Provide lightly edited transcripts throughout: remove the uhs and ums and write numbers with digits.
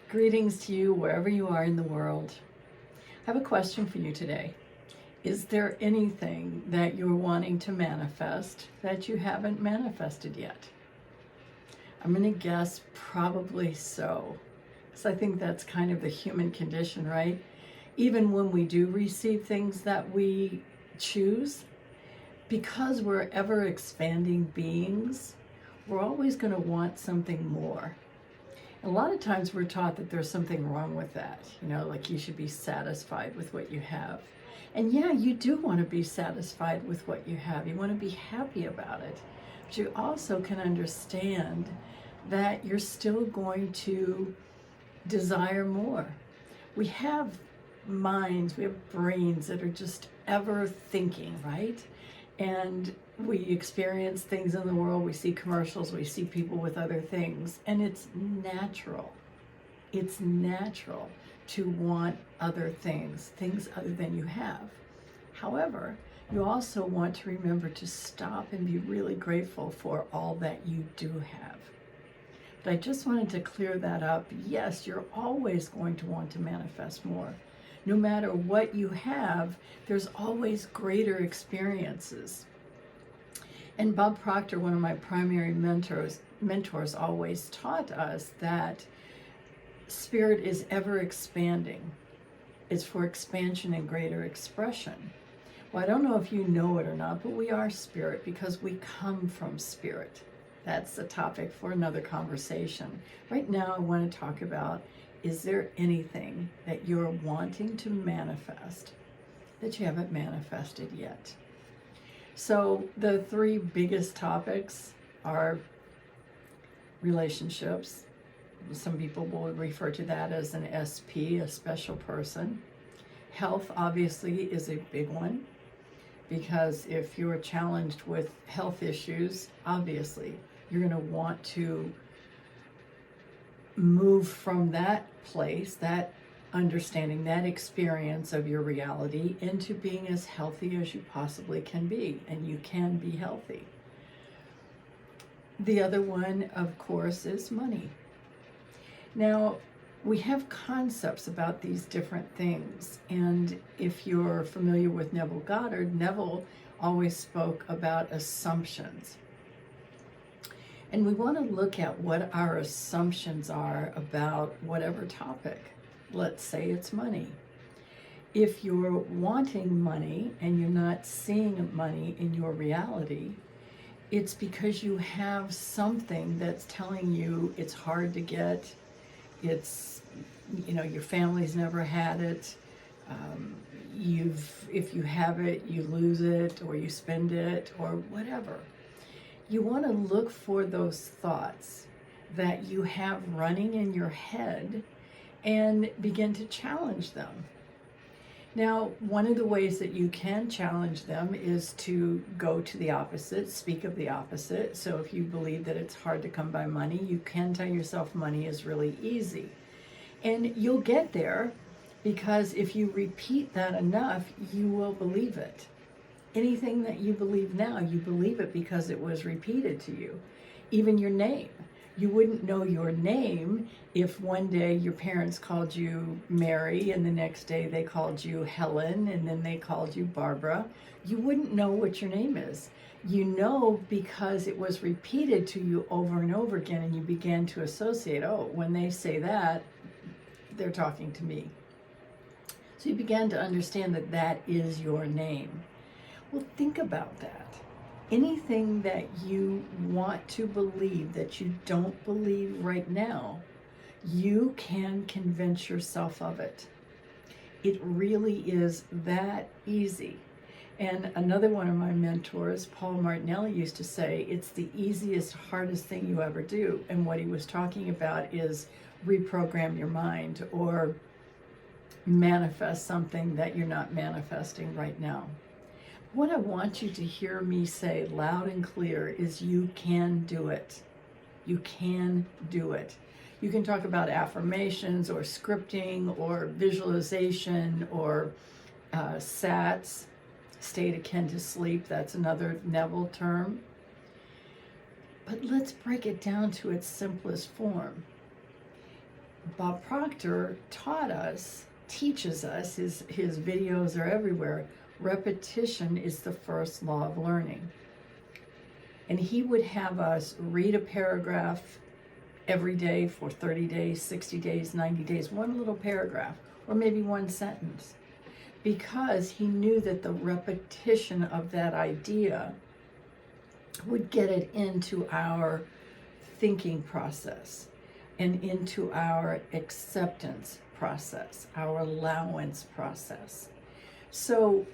Greetings to you wherever you are in the world. I have a question for you today. Is there anything that you're wanting to manifest that you haven't manifested yet? I'm going to guess probably so. So I think that's kind of the human condition, right? Even when we do receive things that we choose, because we're ever expanding beings, we're always going to want something more. A lot of times we're taught that there's something wrong with that, like you should be satisfied with what you have. And yeah, you do want to be satisfied with what you have. You want to be happy about it. But you also can understand that you're still going to desire more. We have minds, we have brains that are just ever thinking, right? And we experience things in the world, we see commercials, we see people with other things, and it's natural. It's natural to want other things other than you have. However, you also want to remember to stop and be really grateful for all that you do have. But I just wanted to clear that up. Yes, you're always going to want to manifest more. No matter what you have, there's always greater experiences. And Bob Proctor, one of my primary mentors always taught us that spirit is ever expanding. It's for expansion and greater expression. Well, I don't know if you know it or not, but we are spirit because we come from spirit. That's a topic for another conversation. Right now, I want to talk about, is there anything that you're wanting to manifest that you haven't manifested yet? So the three biggest topics are relationships. Some people will refer to that as an SP, a special person. Health obviously is a big one, because if you're challenged with health issues, obviously you're going to want to move from that place, that understanding, that experience of your reality, into being as healthy as you possibly can be, and you can be healthy. The other one, of course, is money. Now, we have concepts about these different things, and if you're familiar with Neville Goddard, Neville always spoke about assumptions. And we want to look at what our assumptions are about whatever topic. Let's say it's money. If you're wanting money and you're not seeing money in your reality, it's because you have something that's telling you it's hard to get. It's, your family's never had it. If you have it, you lose it, or you spend it, or whatever. You want to look for those thoughts that you have running in your head and begin to challenge them. Now, one of the ways that you can challenge them is to go to the opposite, speak of the opposite. So if you believe that it's hard to come by money, you can tell yourself money is really easy. And you'll get there, because if you repeat that enough, you will believe it. Anything that you believe now, you believe it because it was repeated to you. Even your name. You wouldn't know your name if one day your parents called you Mary and the next day they called you Helen and then they called you Barbara. You wouldn't know what your name is. You know because it was repeated to you over and over again, and you began to associate, oh, when they say that, they're talking to me. So you began to understand that that is your name. Well, think about that. Anything that you want to believe that you don't believe right now, you can convince yourself of it. It really is that easy. And another one of my mentors, Paul Martinelli, used to say, it's the easiest, hardest thing you ever do. And what he was talking about is reprogram your mind, or manifest something that you're not manifesting right now. What I want you to hear me say loud and clear is you can do it. You can do it. You can talk about affirmations or scripting or visualization or SATs, state akin to sleep. That's another Neville term. But let's break it down to its simplest form. Bob Proctor teaches us, his videos are everywhere, repetition is the first law of learning. And he would have us read a paragraph every day for 30 days, 60 days, 90 days, one little paragraph, or maybe one sentence, because he knew that the repetition of that idea would get it into our thinking process and into our acceptance process, our allowance process. So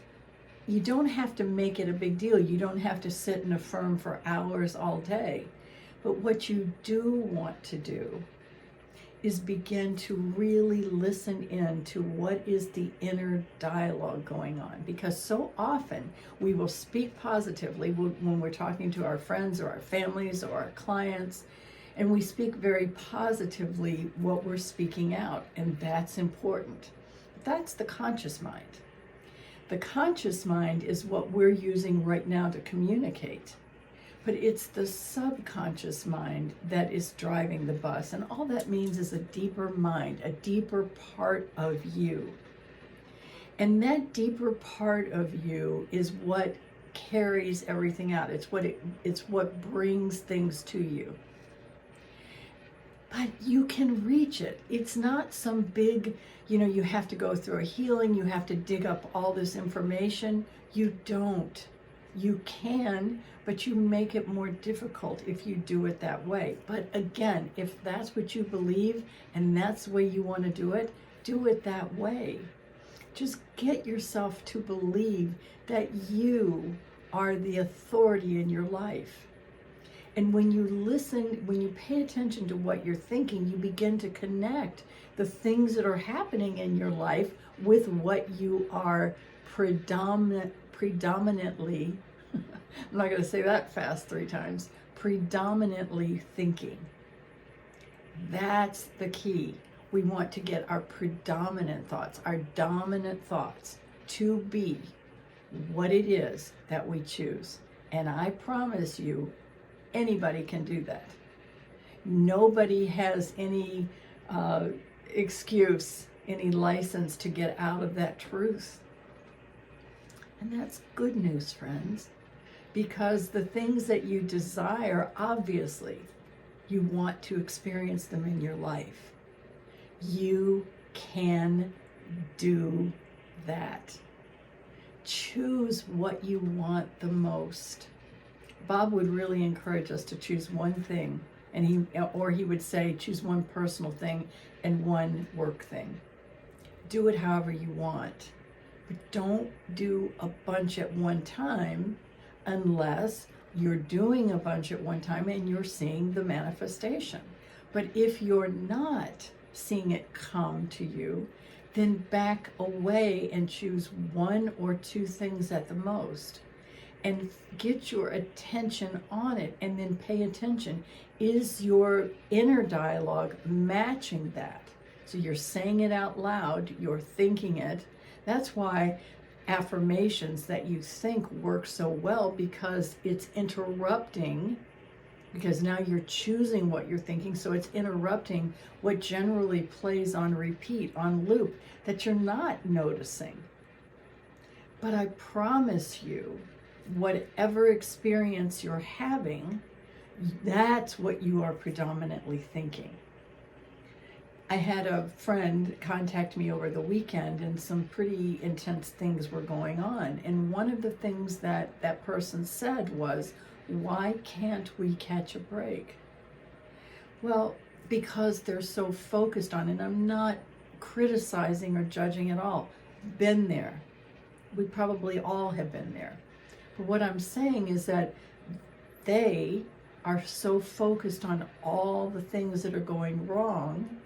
you don't have to make it a big deal. You don't have to sit and affirm for hours all day. But what you do want to do is begin to really listen in to what is the inner dialogue going on. Because so often we will speak positively when we're talking to our friends or our families or our clients, and we speak very positively what we're speaking out, and that's important. That's the conscious mind. The conscious mind is what we're using right now to communicate. But it's the subconscious mind that is driving the bus. And all that means is a deeper mind, a deeper part of you. And that deeper part of you is what carries everything out. It's what brings things to you. But you can reach it. It's not some big, you have to go through a healing, you have to dig up all this information. You don't. You can, but you make it more difficult if you do it that way. But again, if that's what you believe and that's the way you want to do it that way. Just get yourself to believe that you are the authority in your life. And when you listen, when you pay attention to what you're thinking, you begin to connect the things that are happening in your life with what you are predominantly, I'm not going to say that fast 3 times, predominantly thinking. That's the key. We want to get our predominant thoughts, our dominant thoughts, to be what it is that we choose. And I promise you, anybody can do that. Nobody has any excuse, any license to get out of that truth. And that's good news, friends, because the things that you desire, obviously, you want to experience them in your life. You can do that. Choose what you want the most. Bob would really encourage us to choose one thing, and he would say choose one personal thing and one work thing. Do it however you want, but don't do a bunch at one time unless you're doing a bunch at one time and you're seeing the manifestation. But if you're not seeing it come to you, then back away and choose 1 or 2 things at the most. And get your attention on it, and then pay attention. Is your inner dialogue matching that? So you're saying it out loud, you're thinking it. That's why affirmations that you think work so well, because it's interrupting, because now you're choosing what you're thinking, so it's interrupting what generally plays on repeat, on loop, that you're not noticing. But I promise you, whatever experience you're having, that's what you are predominantly thinking. I had a friend contact me over the weekend, and some pretty intense things were going on. And one of the things that person said was, why can't we catch a break? Well, because they're so focused on it. I'm not criticizing or judging at all. Been there. We probably all have been there. But what I'm saying is that they are so focused on all the things that are going wrong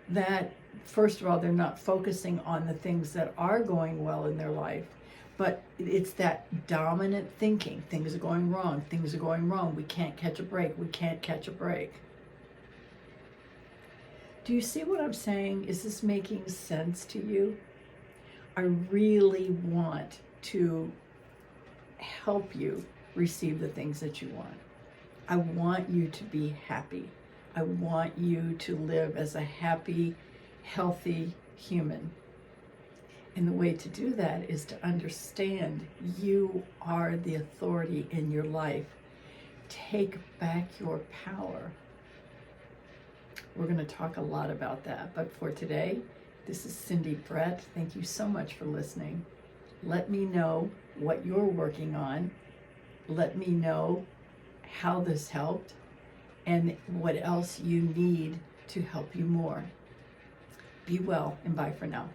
that, first of all, they're not focusing on the things that are going well in their life. But it's that dominant thinking. Things are going wrong. Things are going wrong. We can't catch a break. We can't catch a break. Do you see what I'm saying? Is this making sense to you? I really want to help you receive the things that you want. I want you to be happy. I want you to live as a happy, healthy human. And the way to do that is to understand you are the authority in your life. Take back your power. We're going to talk a lot about that. But for today, this is Cindy Brett. Thank you so much for listening. Let me know what you're working on. Let me know how this helped and what else you need to help you more. Be well, and bye for now.